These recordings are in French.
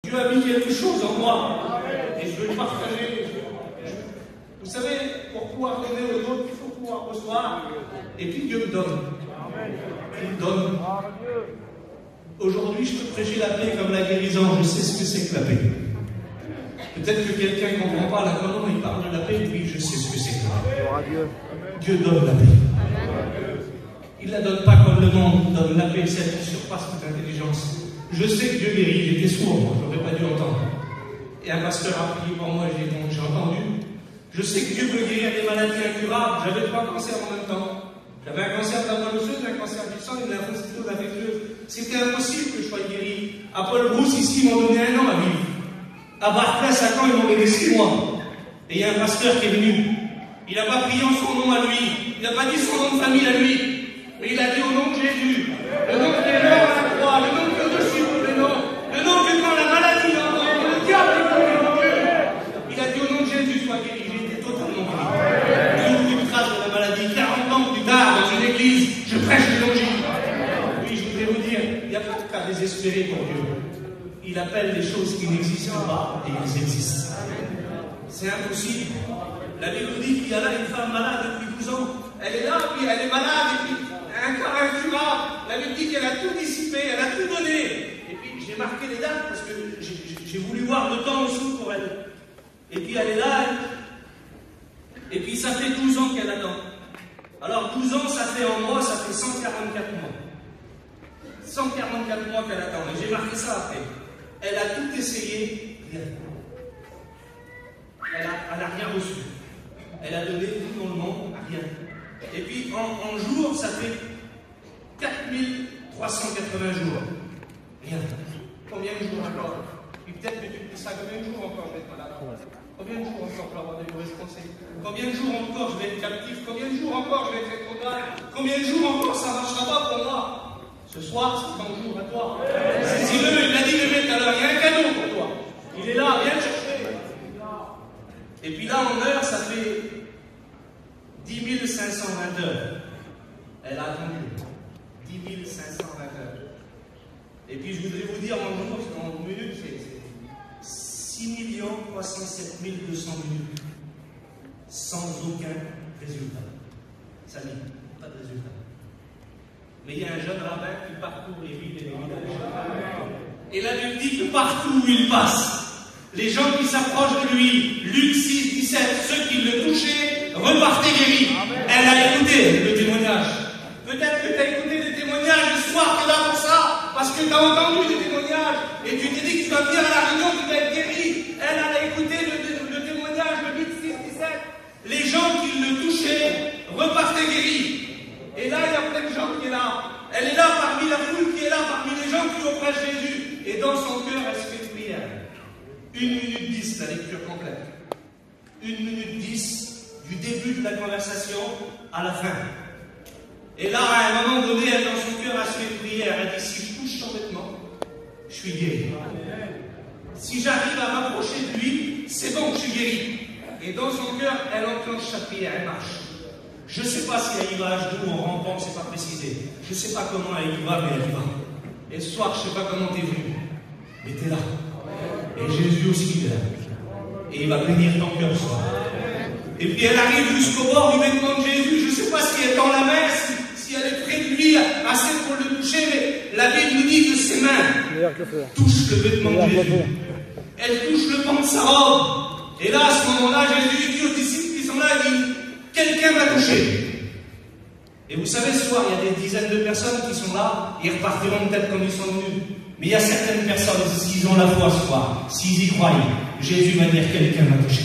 Dieu a mis quelque chose en moi et je veux le partager. Vous savez, pour pouvoir donner aux autres, il faut pouvoir recevoir. Et puis Dieu me donne. Il me donne. Aujourd'hui, je peux prêcher la paix comme la guérison. Je sais ce que c'est que la paix. Peut-être que quelqu'un ne comprend pas là comment il parle de la paix. Oui, je sais ce que c'est que la paix. Dieu donne la paix. Il ne la donne pas comme le monde donne la paix, celle qui surpasse toute intelligence. Je sais que Dieu guérit. J'étais sourd, moi. Je n'aurais pas dû entendre. Et un pasteur a prié pour moi, j'ai entendu. Je sais que Dieu peut guérir des maladies incurables. J'avais 3 cancers en même temps. J'avais un cancer de la moelle osseuse, un cancer du sang et une lymphocytose infectieuse. C'était impossible que je sois guéri. À Paul Brousse, ici, ils m'ont donné 1 an à vivre. À Barclay, 5 ans, ils m'ont donné 6 mois. Et il y a un pasteur qui est venu. Il n'a pas prié en son nom à lui. Il n'a pas dit son nom de famille à lui. Mais il a dit au nom de Jésus. Le nom qui est mort à la croix. Le nom qui est au-dessus de tous les noms. Le nom que quand la maladie l'entend, le diable est venu mon Dieu. Il a dit au nom de Jésus, sois guéri. J'ai été totalement guéri. Plus aucune trace de la maladie. 40 ans plus tard, dans une église, je prêche l'évangile. Oui, je voudrais vous dire, il n'y a pas de cas désespéré pour Dieu. Il appelle des choses qui n'existent pas et elles existent. C'est impossible. La Bible dit qu'il y a là une femme malade depuis 12 ans. Elle est là, puis elle est malade, et puis un cas incurable. La Bible dit qu'elle a tout dissipé, elle a tout donné. Et puis j'ai marqué les dates parce que j'ai voulu voir le temps dessous pour elle. Et puis elle est là, et puis ça fait 12 ans qu'elle attend. Alors 12 ans, ça fait en mois, ça fait 144 mois. 144 mois qu'elle attend. Et j'ai marqué ça après. Elle a tout essayé, rien. Elle n'a rien reçu. Elle a donné tout dans le monde, rien. Et puis en jours, ça fait 4380 jours. Rien. Combien de jours encore? Puis peut-être que tu me dis ça, combien de jours encore je vais être malade? Combien de jours encore pour avoir des mauvaises pensées? Combien de jours encore je vais être captif? Combien de jours encore je vais être rétrograde? Combien de jours encore ça ne marchera pas pour moi? Ce soir, c'est ton jour à toi. Saisis-le, il l'a dit le mec alors, il y a un cadeau pour toi. Il est là, viens le chercher. Et puis là, en heure, ça fait 10 520 heures. Elle a attendu. 10 520 heures. Et puis je voudrais vous dire en jour, en minutes, c'est 6 307 200 minutes. Sans aucun résultat. Ça dit, pas de résultat. Mais il y a un jeune rabbin qui parcourt les villes et les villages. Et la Bible dit que partout où il passe, les gens qui s'approchent de lui, Luc 6, 17, ceux qui le touchaient, repartaient guéris. Elle a écouté le témoignage. Peut-être que tu as écouté des témoignages ce soir, tu es là pour ça, parce que tu as entendu des témoignages, et tu t'es dit que tu vas venir à la réunion, tu vas être guéri. Elle a écouté le témoignage de Luc 6, 17. Les gens qui le touchaient repartaient guéris. Et là, il y a plein de gens qui est là. Elle est là parmi la foule qui est là, parmi les gens qui ont prêché Jésus. Et dans son cœur, elle se fait une prière. 1 minute 10, la lecture complète. 1 minute 10, du début de la conversation à la fin. Et là, à un moment donné, elle, dans son cœur, elle se fait une prière. Elle dit, si je touche son vêtement, je suis guéri. Si j'arrive à m'approcher de lui, c'est bon, je suis guéri. Et dans son cœur, elle enclenche sa prière, elle marche. Je ne sais pas si elle y va à genoux, en rampant, c'est pas précisé. Je ne sais pas comment elle y va, mais elle y va. Et ce soir, je ne sais pas comment tu es venu, mais tu es là. Et Jésus aussi est là. Et il va bénir ton cœur ce soir. Et puis elle arrive jusqu'au bord du vêtement de Jésus. Je ne sais pas si elle tend la main, si elle est près de lui, assez pour le toucher, mais la Bible nous dit que ses mains touchent le vêtement de Jésus. Elle touche le pan de sa robe. Et là, à ce moment-là, Jésus dit aux disciples qui sont là, il dit, quelqu'un m'a touché. Et vous savez, ce soir, il y a des dizaines de personnes qui sont là, ils repartiront peut-être comme ils sont venus. Mais il y a certaines personnes, s'ils ont la foi ce soir, s'ils y croient, Jésus va dire, quelqu'un m'a touché.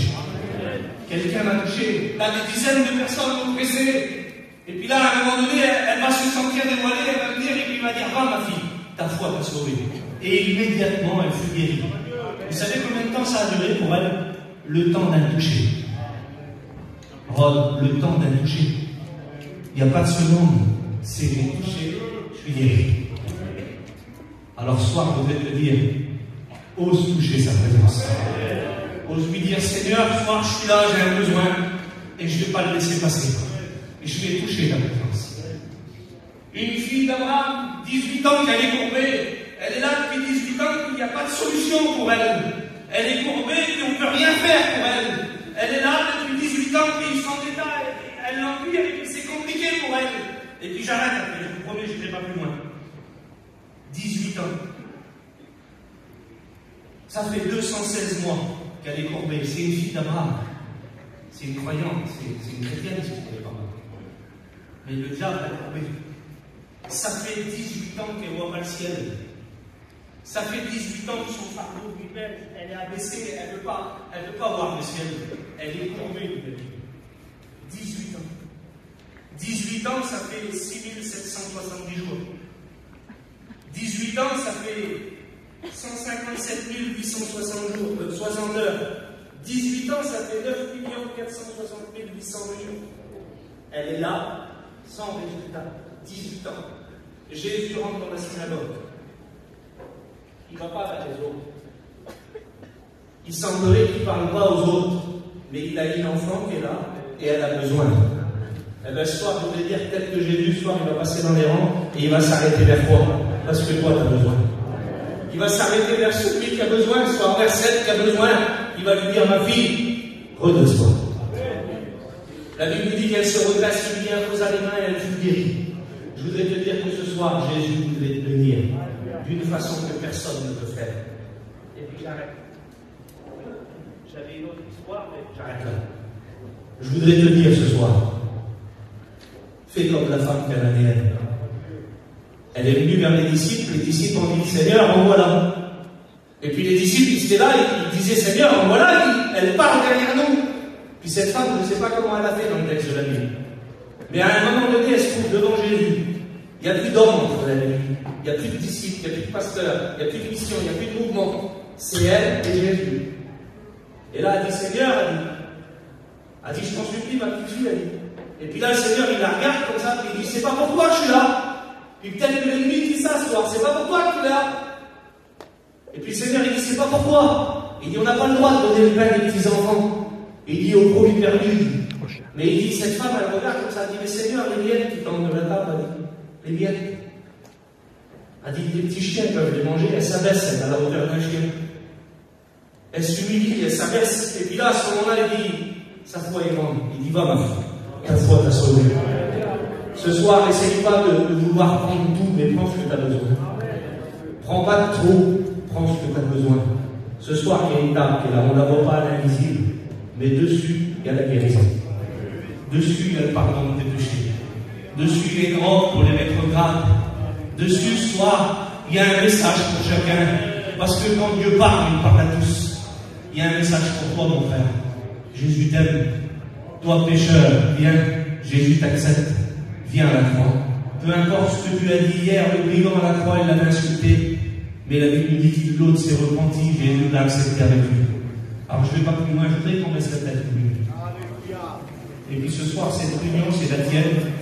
Quelqu'un m'a touché. Là, des dizaines de personnes vont presser. Et puis là, à un moment donné, elle va se sentir dévoilée, elle va venir, et puis il va dire, va ma fille, ta foi t'a sauvée. Et immédiatement, elle fut guérie. Vous savez combien de temps ça a duré pour elle? Le temps d'un toucher. Rod, le temps d'un toucher. Il n'y a pas de seconde. C'est j'ai touché, je suis guéri. Alors ce soir, je voudrais te dire, ose toucher sa présence. Ose lui dire, Seigneur, ce soir, je suis là, j'ai un besoin, et je ne vais pas le laisser passer. Et je vais toucher ta présence. Une fille d'Abraham, 18 ans, qu'elle est courbée. Elle est là depuis 18 ans, il y n'y a pas de solution pour elle. Elle est courbée et on ne peut rien faire pour elle. Elle est là depuis 18 ans et ils sont en état. Elle l'ennuie et puis c'est compliqué pour elle. Et puis j'arrête après, je vous promets, je n'irai pas plus loin. 18 ans. Ça fait 216 mois qu'elle est courbée. C'est une fille d'Abraham. C'est une croyante, c'est une chrétienne, si vous ne pas mal. Mais le diable l'a courbée. Ça fait 18 ans qu'elle ne voit pas le ciel. Ça fait 18 ans que son fardeau lui pèse. Elle est abaissée, elle ne peut pas voir le ciel. Elle est courbée. 18 ans. 18 ans, ça fait 6770 jours. 18 ans, ça fait 157 860 heures. 18 ans, ça fait 9 460 800 jours. Elle est là, sans résultat. 18 ans. Jésus rentre dans la synagogue. Il ne va pas vers les autres. Il semblerait qu'il ne parle pas aux autres. Mais il a une enfant qui est là et elle a besoin. Eh bien, ce soir, je voudrais dire peut-être que Jésus, ce soir, il va passer dans les rangs et il va s'arrêter vers toi. Parce que toi, tu as besoin. Il va s'arrêter vers celui qui a besoin, soit vers celle qui a besoin. Il va lui dire, ma fille, redresse-toi. La Bible dit qu'elle se redresse, il lui imposa les mains et elle fut guérie. Je voudrais te dire que ce soir, Jésus voudrait te bénir d'une façon que personne ne peut faire. Et puis j'arrête. J'avais une autre histoire, mais j'arrête là. Je voudrais te dire ce soir, fais comme la femme cananéenne. Elle est venue vers les disciples ont dit, Seigneur, en voilà. Et puis les disciples, ils étaient là, ils disaient, Seigneur, en voilà, elle parle derrière nous. Puis cette femme, je ne sais pas comment elle a fait dans le texte de la Bible. Mais à un moment donné, elle se trouve devant Jésus. Il n'y a plus d'hommes entre elle et lui. Il n'y a plus de disciples, il n'y a plus de pasteurs, il n'y a plus de mission, il n'y a plus de mouvement. C'est elle et Jésus. Et là, elle dit, Seigneur, elle dit, je t'en supplie, ma petite fille, elle dit. Et puis là, le Seigneur, il la regarde comme ça, puis il dit, c'est pas pour toi que je suis là. Puis peut-être que l'ennemi dit ça ce soir, c'est pas pour toi que tu es là. Et puis le Seigneur, il dit, c'est pas pour toi. Il dit, on n'a pas le droit de donner le pain des petits-enfants. Il dit, au produit perdu. Mais il dit, cette femme, elle regarde comme ça, elle dit, mais Seigneur, les miettes qui tombent de la table, elle dit, les miettes. Elle dit, les petits chiens peuvent les manger, elle s'abaisse, elle a la hauteur d'un chien. Elle s'humilie, elle s'abaisse. Et puis là, à ce moment-là, il dit, sa foi est grande. Il dit, va ma fille, ta foi t'a sauvé. Ce soir, n'essaye pas de vouloir prendre tout, mais prends ce que tu as besoin. Prends pas de trop, prends ce que tu as besoin. Ce soir, il y a une table qui est là, on ne la voit pas à l'invisible, mais dessus, il y a la guérison. Dessus, il y a le pardon de tes péchés. Dessus, les grottes pour les mettre grades. Dessus, ce soir, il y a un message pour chacun. Parce que quand Dieu parle, il parle à tous. Il y a un message pour toi, mon frère. Jésus t'aime. Toi, pécheur, viens. Jésus t'accepte. Viens à la croix. Peu importe ce que tu as dit hier, le brigand à la croix, il l'avait insulté. Mais la Bible nous dit que l'autre s'est repenti, Jésus l'a accepté avec lui. Alors je ne vais pas plus loin, je voudrais qu'on baisse la tête. Et puis ce soir, cette réunion, c'est la tienne.